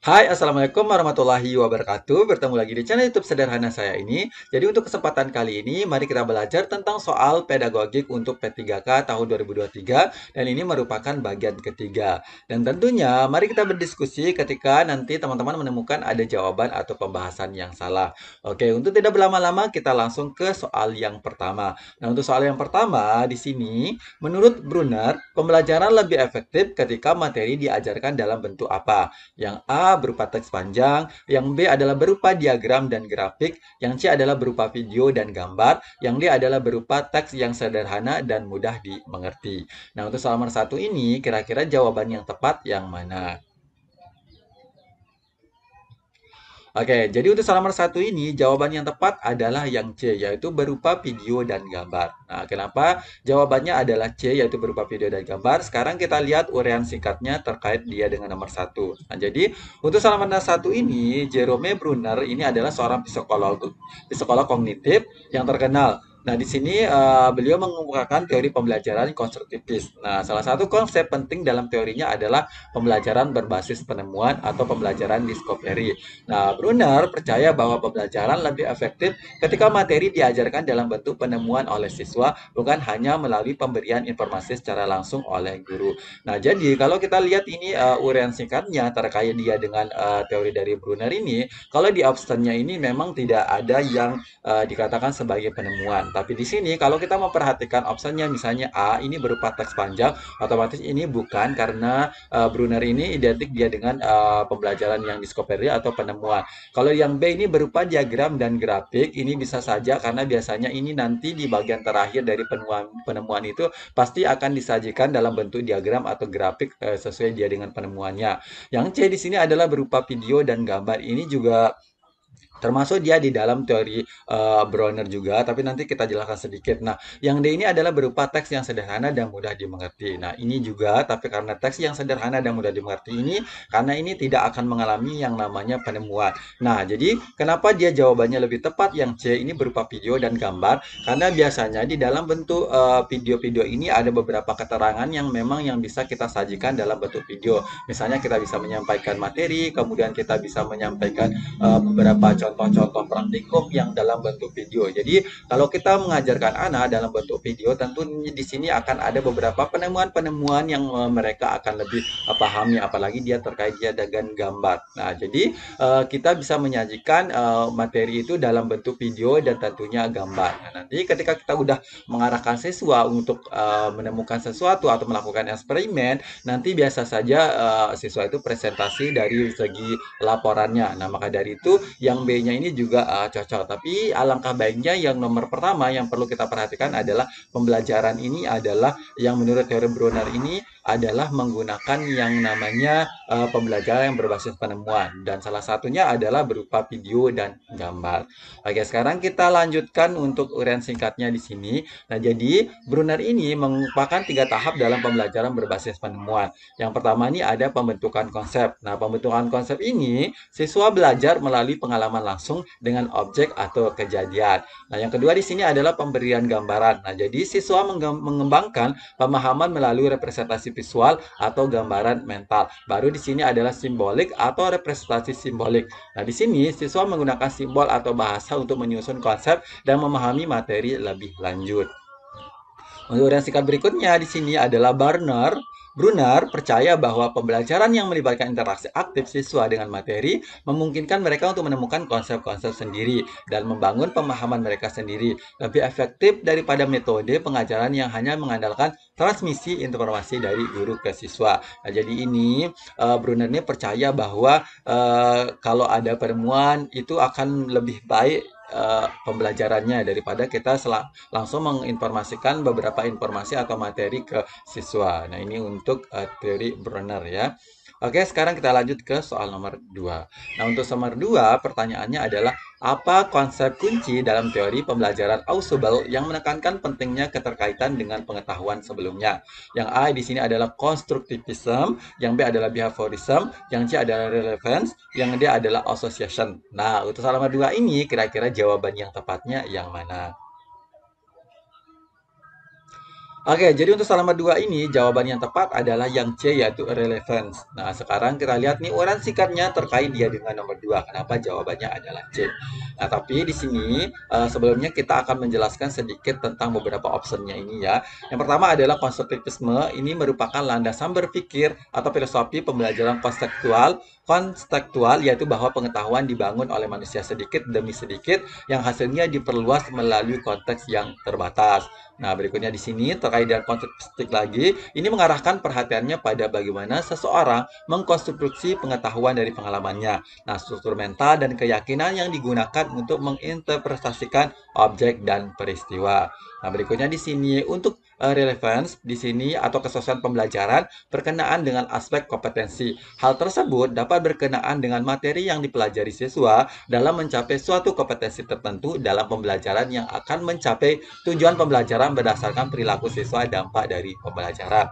Hai, Assalamualaikum warahmatullahi wabarakatuh. Bertemu lagi di channel YouTube sederhana saya ini. Jadi untuk kesempatan kali ini, mari kita belajar tentang soal pedagogik untuk P3K tahun 2023. Dan ini merupakan bagian ketiga. Dan tentunya, mari kita berdiskusi ketika nanti teman-teman menemukan ada jawaban atau pembahasan yang salah. Oke, untuk tidak berlama-lama, kita langsung ke soal yang pertama. Nah, untuk soal yang pertama, di sini, menurut Brunner, pembelajaran lebih efektif ketika materi diajarkan dalam bentuk apa? Yang A berupa teks panjang, yang B adalah berupa diagram dan grafik, yang C adalah berupa video dan gambar, yang D adalah berupa teks yang sederhana dan mudah dimengerti. Nah, untuk soal nomor satu ini, kira-kira jawaban yang tepat yang mana? Oke, jadi untuk nomor satu ini, jawaban yang tepat adalah yang C, yaitu berupa video dan gambar. Nah, kenapa jawabannya adalah C, yaitu berupa video dan gambar? Sekarang kita lihat uraian singkatnya terkait dia dengan nomor satu. Nah, jadi untuk nomor satu ini, Jerome Brunner ini adalah seorang psikolog kognitif yang terkenal. Nah, di sini beliau mengemukakan teori pembelajaran konstruktivis. Nah, salah satu konsep penting dalam teorinya adalah pembelajaran berbasis penemuan atau pembelajaran discovery. Nah, Brunner percaya bahwa pembelajaran lebih efektif ketika materi diajarkan dalam bentuk penemuan oleh siswa, bukan hanya melalui pemberian informasi secara langsung oleh guru. Nah, jadi kalau kita lihat ini uraian singkatnya terkait dia dengan teori dari Brunner ini, kalau di optionnya ini memang tidak ada yang dikatakan sebagai penemuan. Tapi di sini kalau kita memperhatikan optionnya misalnya A ini berupa teks panjang, otomatis ini bukan karena Brunner ini identik dia dengan pembelajaran yang discovery atau penemuan. Kalau yang B ini berupa diagram dan grafik, ini bisa saja karena biasanya ini nanti di bagian terakhir dari penemuan itu pasti akan disajikan dalam bentuk diagram atau grafik sesuai dia dengan penemuannya. Yang C di sini adalah berupa video dan gambar. Ini juga termasuk dia di dalam teori Bronner juga, tapi nanti kita jelaskan sedikit. Nah, yang D ini adalah berupa teks yang sederhana dan mudah dimengerti. Nah, ini juga, tapi karena teks yang sederhana dan mudah dimengerti ini, karena ini tidak akan mengalami yang namanya penemuan. Nah, jadi kenapa dia jawabannya lebih tepat yang C ini berupa video dan gambar? Karena biasanya di dalam bentuk video-video ini ada beberapa keterangan yang memang yang bisa kita sajikan dalam bentuk video. Misalnya kita bisa menyampaikan materi, kemudian kita bisa menyampaikan beberapa contoh-contoh praktikum yang dalam bentuk video. Jadi kalau kita mengajarkan anak dalam bentuk video, tentu di sini akan ada beberapa penemuan-penemuan yang mereka akan lebih pahami, apalagi dia terkait dia dengan gambar. Nah, jadi kita bisa menyajikan materi itu dalam bentuk video dan tentunya gambar. Nah, nanti ketika kita udah mengarahkan siswa untuk menemukan sesuatu atau melakukan eksperimen, nanti biasa saja siswa itu presentasi dari segi laporannya. Nah, maka dari itu yang B-nya ini juga cocok. Tapi alangkah baiknya yang nomor pertama yang perlu kita perhatikan adalah pembelajaran ini adalah yang menurut teori Brunner ini adalah menggunakan yang namanya pembelajaran yang berbasis penemuan dan salah satunya adalah berupa video dan gambar. Oke, sekarang kita lanjutkan untuk uraian singkatnya di sini. Nah, jadi Brunner ini merupakan 3 tahap dalam pembelajaran berbasis penemuan. Yang pertama ini ada pembentukan konsep. Nah, pembentukan konsep ini siswa belajar melalui pengalaman langsung dengan objek atau kejadian. Nah, yang kedua di sini adalah pemberian gambaran. Nah, jadi siswa mengembangkan pemahaman melalui representasi visual atau gambaran mental. Baru di sini adalah simbolik atau representasi simbolik. Nah, di sini siswa menggunakan simbol atau bahasa untuk menyusun konsep dan memahami materi lebih lanjut. Untuk yang singkat berikutnya di sini adalah Brunner percaya bahwa pembelajaran yang melibatkan interaksi aktif siswa dengan materi memungkinkan mereka untuk menemukan konsep-konsep sendiri dan membangun pemahaman mereka sendiri. Lebih efektif daripada metode pengajaran yang hanya mengandalkan transmisi informasi dari guru ke siswa. Nah, jadi ini Brunner ini percaya bahwa kalau ada penemuan itu akan lebih baik pembelajarannya daripada kita langsung menginformasikan beberapa informasi atau materi ke siswa. Nah, ini untuk teori Bronner ya. Oke, sekarang kita lanjut ke soal nomor 2. Nah, untuk nomor 2, pertanyaannya adalah apa konsep kunci dalam teori pembelajaran Ausubel yang menekankan pentingnya keterkaitan dengan pengetahuan sebelumnya? Yang A di sini adalah constructivism, yang B adalah behaviorism, yang C adalah relevance, yang D adalah association. Nah, untuk soal nomor 2 ini kira-kira jawaban yang tepatnya yang mana? Oke, jadi untuk selama dua ini, jawaban yang tepat adalah yang C, yaitu relevance. Nah, sekarang kita lihat nih uraian singkatnya terkait dia dengan nomor dua. Kenapa jawabannya adalah C? Nah, tapi di sini sebelumnya kita akan menjelaskan sedikit tentang beberapa optionnya ini ya. Yang pertama adalah konstruktivisme. Ini merupakan landasan berpikir atau filosofi pembelajaran konstekstual, yaitu bahwa pengetahuan dibangun oleh manusia sedikit demi sedikit yang hasilnya diperluas melalui konteks yang terbatas. Nah, berikutnya di sini terkait dengan konsep lagi, ini mengarahkan perhatiannya pada bagaimana seseorang mengkonstruksi pengetahuan dari pengalamannya. Nah, struktur mental dan keyakinan yang digunakan untuk menginterpretasikan objek dan peristiwa. Nah, berikutnya di sini untuk relevance di sini atau kesesuaian pembelajaran berkenaan dengan aspek kompetensi. Hal tersebut dapat berkenaan dengan materi yang dipelajari siswa dalam mencapai suatu kompetensi tertentu dalam pembelajaran yang akan mencapai tujuan pembelajaran berdasarkan perilaku siswa dampak dari pembelajaran.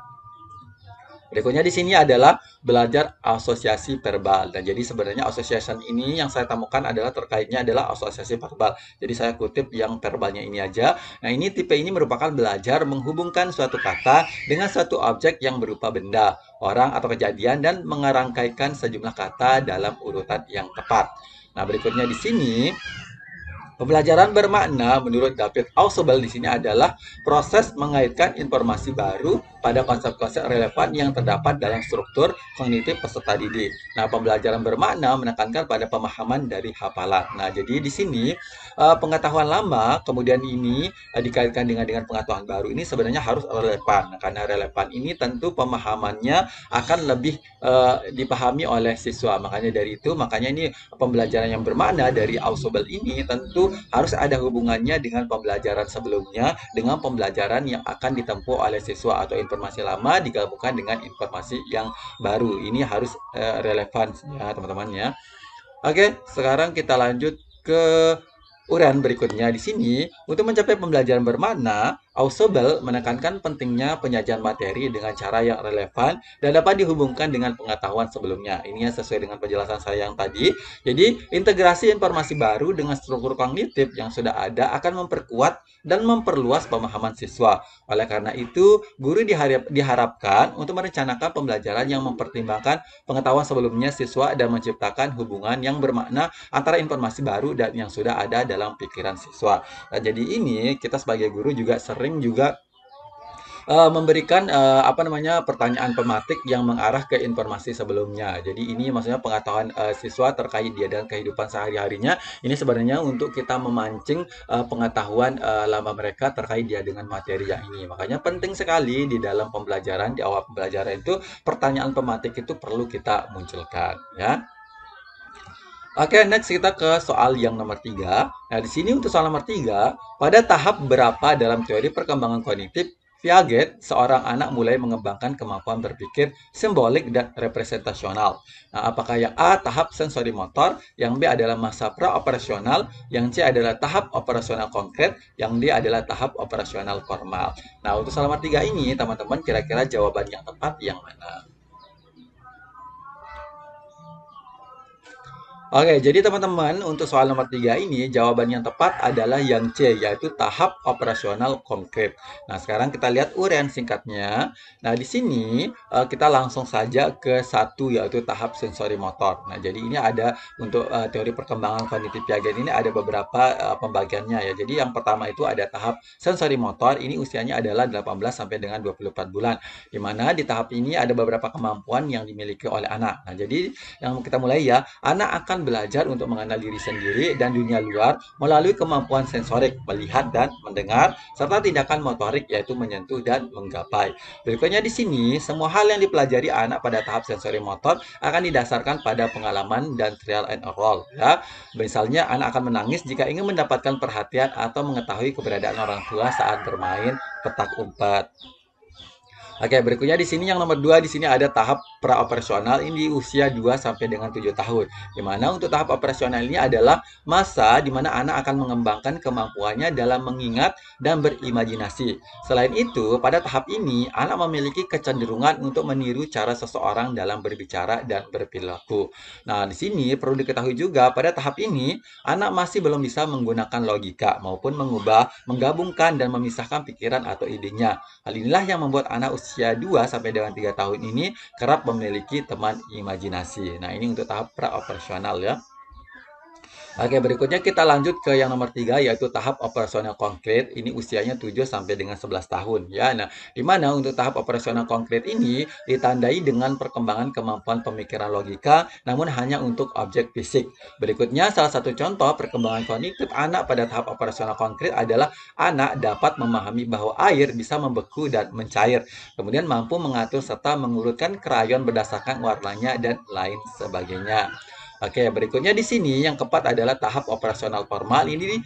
Berikutnya di sini adalah belajar asosiasi verbal. Dan jadi sebenarnya association ini yang saya temukan adalah terkaitnya adalah asosiasi verbal. Jadi saya kutip yang verbalnya ini aja. Nah, ini tipe ini merupakan belajar menghubungkan suatu kata dengan suatu objek yang berupa benda, orang atau kejadian dan mengerangkaikan sejumlah kata dalam urutan yang tepat. Nah, berikutnya di sini pembelajaran bermakna menurut David Ausubel di sini adalah proses mengaitkan informasi baru pada konsep-konsep relevan yang terdapat dalam struktur kognitif peserta didik. Nah, pembelajaran bermakna menekankan pada pemahaman dari hafalan. Nah, jadi di sini pengetahuan lama kemudian ini dikaitkan dengan pengetahuan baru ini sebenarnya harus relevan. Nah, karena relevan ini tentu pemahamannya akan lebih dipahami oleh siswa. Makanya ini pembelajaran yang bermakna dari Ausubel ini tentu harus ada hubungannya dengan pembelajaran sebelumnya, dengan pembelajaran yang akan ditempuh oleh siswa atau informasi lama digabungkan dengan informasi yang baru. Ini harus relevan ya teman-teman ya. Oke, sekarang kita lanjut ke uraian berikutnya. Di sini, untuk mencapai pembelajaran bermakna, Ausubel menekankan pentingnya penyajian materi dengan cara yang relevan dan dapat dihubungkan dengan pengetahuan sebelumnya. Ini yang sesuai dengan penjelasan saya yang tadi. Jadi, integrasi informasi baru dengan struktur kognitif yang sudah ada akan memperkuat dan memperluas pemahaman siswa. Oleh karena itu, guru diharapkan untuk merencanakan pembelajaran yang mempertimbangkan pengetahuan sebelumnya siswa dan menciptakan hubungan yang bermakna antara informasi baru dan yang sudah ada dalam pikiran siswa. Nah, jadi ini kita sebagai guru juga sering juga memberikan apa namanya pertanyaan pematik yang mengarah ke informasi sebelumnya. Jadi ini maksudnya pengetahuan siswa terkait dia dan kehidupan sehari-harinya. Ini sebenarnya untuk kita memancing pengetahuan lama mereka terkait dia dengan materi yang ini. Makanya penting sekali di dalam pembelajaran, di awal pembelajaran itu pertanyaan pematik itu perlu kita munculkan ya. Oke, next kita ke soal yang nomor 3. Nah, di sini untuk soal nomor 3, pada tahap berapa dalam teori perkembangan kognitif Piaget, seorang anak mulai mengembangkan kemampuan berpikir simbolik dan representasional. Nah, apakah yang A tahap sensori motor, yang B adalah masa praoperasional, yang C adalah tahap operasional konkret, yang D adalah tahap operasional formal. Nah, untuk soal nomor 3 ini, teman-teman kira-kira jawaban yang tepat yang mana? Oke, jadi teman-teman, untuk soal nomor 3 ini, jawaban yang tepat adalah yang C, yaitu tahap operasional konkret. Nah, sekarang kita lihat uraian singkatnya. Nah, di sini kita langsung saja ke satu, yaitu tahap sensori motor. Nah, jadi ini ada untuk teori perkembangan kognitif Piaget ini ada beberapa pembagiannya ya. Jadi yang pertama itu ada tahap sensori motor, ini usianya adalah 18 sampai dengan 24 bulan. Di mana di tahap ini ada beberapa kemampuan yang dimiliki oleh anak. Nah, jadi yang kita mulai ya, anak akan belajar untuk mengenal diri sendiri dan dunia luar melalui kemampuan sensorik, melihat dan mendengar, serta tindakan motorik yaitu menyentuh dan menggapai. Berikutnya di sini, semua hal yang dipelajari anak pada tahap sensori motor akan didasarkan pada pengalaman dan trial and error. Ya. Misalnya, anak akan menangis jika ingin mendapatkan perhatian atau mengetahui keberadaan orang tua saat bermain petak umpet. Oke, berikutnya di sini yang nomor 2 di sini ada tahap praoperasional ini di usia 2 sampai dengan 7 tahun. Di mana untuk tahap operasional ini adalah masa di mana anak akan mengembangkan kemampuannya dalam mengingat dan berimajinasi. Selain itu, pada tahap ini anak memiliki kecenderungan untuk meniru cara seseorang dalam berbicara dan berperilaku. Nah, di sini perlu diketahui juga pada tahap ini anak masih belum bisa menggunakan logika maupun menggabungkan dan memisahkan pikiran atau idenya. Hal inilah yang membuat anak usia 2 sampai dengan 3 tahun ini kerap memiliki teman imajinasi. Nah, ini untuk tahap praoperasional ya. Oke, berikutnya kita lanjut ke yang nomor 3 yaitu tahap operasional konkret. Ini usianya 7 sampai dengan 11 tahun ya. Nah, di mana untuk tahap operasional konkret ini ditandai dengan perkembangan kemampuan pemikiran logika namun hanya untuk objek fisik. Berikutnya salah satu contoh perkembangan kognitif anak pada tahap operasional konkret adalah anak dapat memahami bahwa air bisa membeku dan mencair. Kemudian mampu mengatur serta mengurutkan krayon berdasarkan warnanya dan lain sebagainya. Oke, berikutnya di sini yang keempat adalah tahap operasional formal. Ini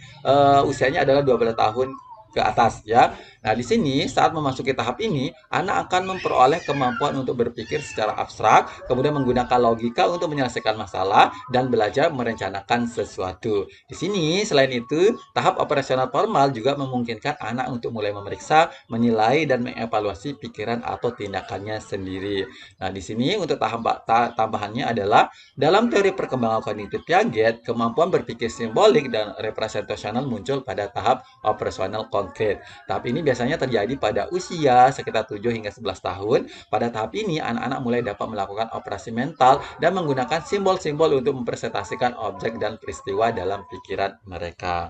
usianya adalah 12 tahun ke atas ya. Nah, di sini saat memasuki tahap ini, anak akan memperoleh kemampuan untuk berpikir secara abstrak, kemudian menggunakan logika untuk menyelesaikan masalah dan belajar merencanakan sesuatu. Di sini selain itu, tahap operasional formal juga memungkinkan anak untuk mulai memeriksa, menilai dan mengevaluasi pikiran atau tindakannya sendiri. Nah, di sini untuk tambahannya adalah dalam teori perkembangan kognitif Piaget, kemampuan berpikir simbolik dan representasional muncul pada tahap operasional konkret. Tahap ini biasanya terjadi pada usia sekitar 7 hingga 11 tahun. Pada tahap ini, anak-anak mulai dapat melakukan operasi mental dan menggunakan simbol-simbol untuk mempresentasikan objek dan peristiwa dalam pikiran mereka.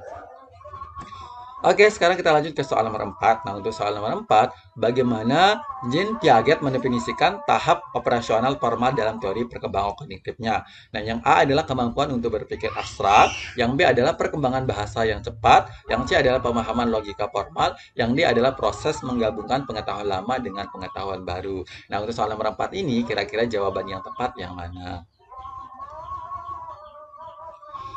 Oke, sekarang kita lanjut ke soal nomor 4. Nah, untuk soal nomor 4, bagaimana Jean Piaget mendefinisikan tahap operasional formal dalam teori perkembangan kognitifnya? Nah, yang A adalah kemampuan untuk berpikir abstrak, yang B adalah perkembangan bahasa yang cepat, yang C adalah pemahaman logika formal, yang D adalah proses menggabungkan pengetahuan lama dengan pengetahuan baru. Nah, untuk soal nomor 4 ini, kira-kira jawaban yang tepat yang mana?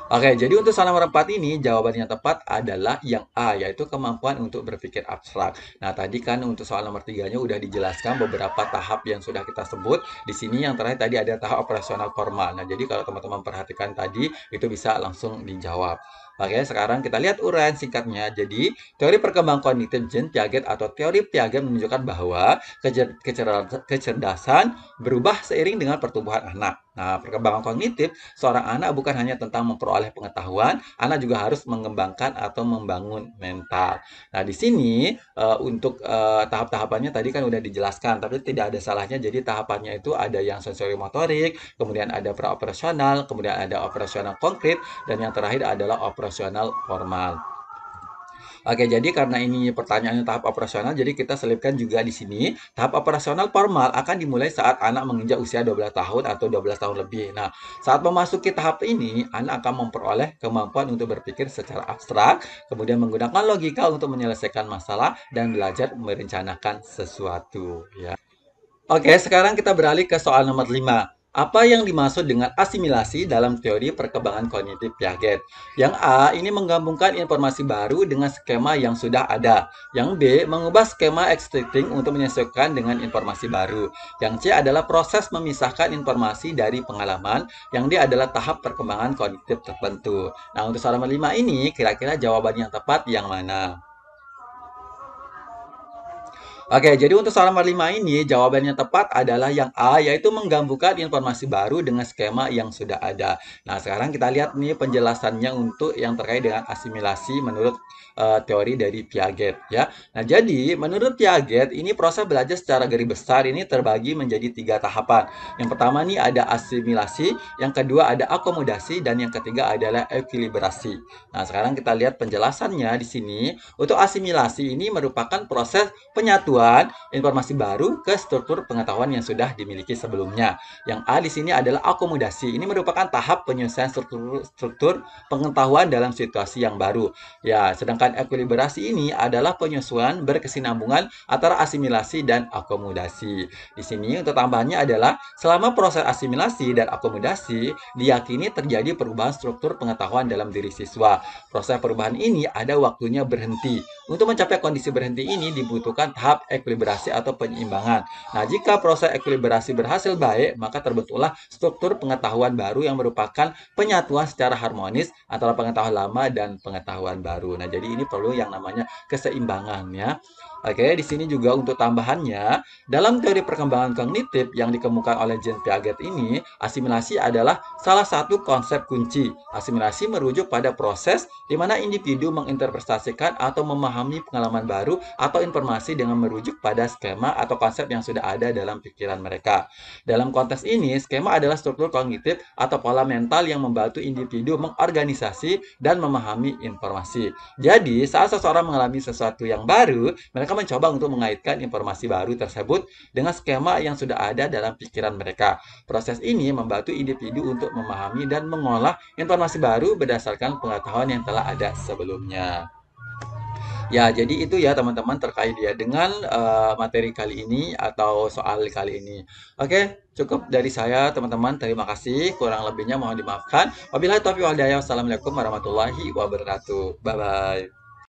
Oke, jadi untuk soal nomor 4 ini, jawaban yang tepat adalah yang A, yaitu kemampuan untuk berpikir abstrak. Nah, tadi kan untuk soal nomor 3-nya udah dijelaskan beberapa tahap yang sudah kita sebut. Di sini yang terakhir tadi ada tahap operasional formal. Nah, jadi kalau teman-teman perhatikan tadi, itu bisa langsung dijawab. Oke, sekarang kita lihat uraian singkatnya. Jadi, teori perkembangan kognitif Jean Piaget atau teori Piaget menunjukkan bahwa kecerdasan berubah seiring dengan pertumbuhan anak. Nah, perkembangan kognitif seorang anak bukan hanya tentang memperoleh pengetahuan, anak juga harus mengembangkan atau membangun mental. Nah, di sini untuk tahap-tahapannya tadi kan udah dijelaskan, tapi tidak ada salahnya. Jadi tahapannya itu ada yang sensorimotorik, kemudian ada praoperasional, kemudian ada operasional konkret, dan yang terakhir adalah operasional formal. Oke, jadi karena ini pertanyaannya tahap operasional, jadi kita selipkan juga di sini. Tahap operasional formal akan dimulai saat anak menginjak usia 12 tahun atau 12 tahun lebih. Nah, saat memasuki tahap ini, anak akan memperoleh kemampuan untuk berpikir secara abstrak, kemudian menggunakan logika untuk menyelesaikan masalah dan belajar merencanakan sesuatu, ya. Oke, sekarang kita beralih ke soal nomor 5. Apa yang dimaksud dengan asimilasi dalam teori perkembangan kognitif Piaget? Yang A, ini menggabungkan informasi baru dengan skema yang sudah ada. Yang B, mengubah skema existing untuk menyesuaikan dengan informasi baru. Yang C adalah proses memisahkan informasi dari pengalaman. Yang D adalah tahap perkembangan kognitif tertentu. Nah, untuk soal nomor 5 ini, kira-kira jawaban yang tepat yang mana? Oke, jadi untuk soal nomor 5 ini, jawabannya tepat adalah yang A, yaitu menggabungkan informasi baru dengan skema yang sudah ada. Nah, sekarang kita lihat nih penjelasannya untuk yang terkait dengan asimilasi menurut teori dari Piaget, ya. Nah, jadi menurut Piaget, ini proses belajar secara garis besar ini terbagi menjadi 3 tahapan. Yang pertama nih ada asimilasi, yang kedua ada akomodasi, dan yang ketiga adalah ekuilibrasi. Nah, sekarang kita lihat penjelasannya di sini. Untuk asimilasi ini merupakan proses penyatuan informasi baru ke struktur pengetahuan yang sudah dimiliki sebelumnya. Yang A di sini adalah akomodasi. Ini merupakan tahap penyelesaian struktur pengetahuan dalam situasi yang baru. Ya, sedangkan ekuilibrasi ini adalah penyesuaian berkesinambungan antara asimilasi dan akomodasi. Di sini untuk tambahannya adalah selama proses asimilasi dan akomodasi diyakini terjadi perubahan struktur pengetahuan dalam diri siswa. Proses perubahan ini ada waktunya berhenti. Untuk mencapai kondisi berhenti ini dibutuhkan tahap ekuilibrasi atau penyeimbangan. Nah, jika proses ekuilibrasi berhasil baik, maka terbentuklah struktur pengetahuan baru yang merupakan penyatuan secara harmonis antara pengetahuan lama dan pengetahuan baru. Nah, jadi ini perlu yang namanya keseimbangan ya. Oke, di sini juga untuk tambahannya, dalam teori perkembangan kognitif yang dikemukakan oleh Jean Piaget ini, asimilasi adalah salah satu konsep kunci. Asimilasi merujuk pada proses di mana individu menginterpretasikan atau memahami pengalaman baru atau informasi dengan merujuk pada skema atau konsep yang sudah ada dalam pikiran mereka. Dalam konteks ini, skema adalah struktur kognitif atau pola mental yang membantu individu mengorganisasi dan memahami informasi. Jadi, saat seseorang mengalami sesuatu yang baru, mereka mencoba untuk mengaitkan informasi baru tersebut dengan skema yang sudah ada dalam pikiran mereka. Proses ini membantu individu untuk memahami dan mengolah informasi baru berdasarkan pengetahuan yang telah ada sebelumnya. Ya, jadi itu ya teman-teman terkait ya dengan materi kali ini atau soal kali ini. Oke, cukup dari saya teman-teman. Terima kasih. Kurang lebihnya mohon dimaafkan. Wabillahi taufiq wal hidayah. Wassalamualaikum warahmatullahi wabarakatuh. Bye bye.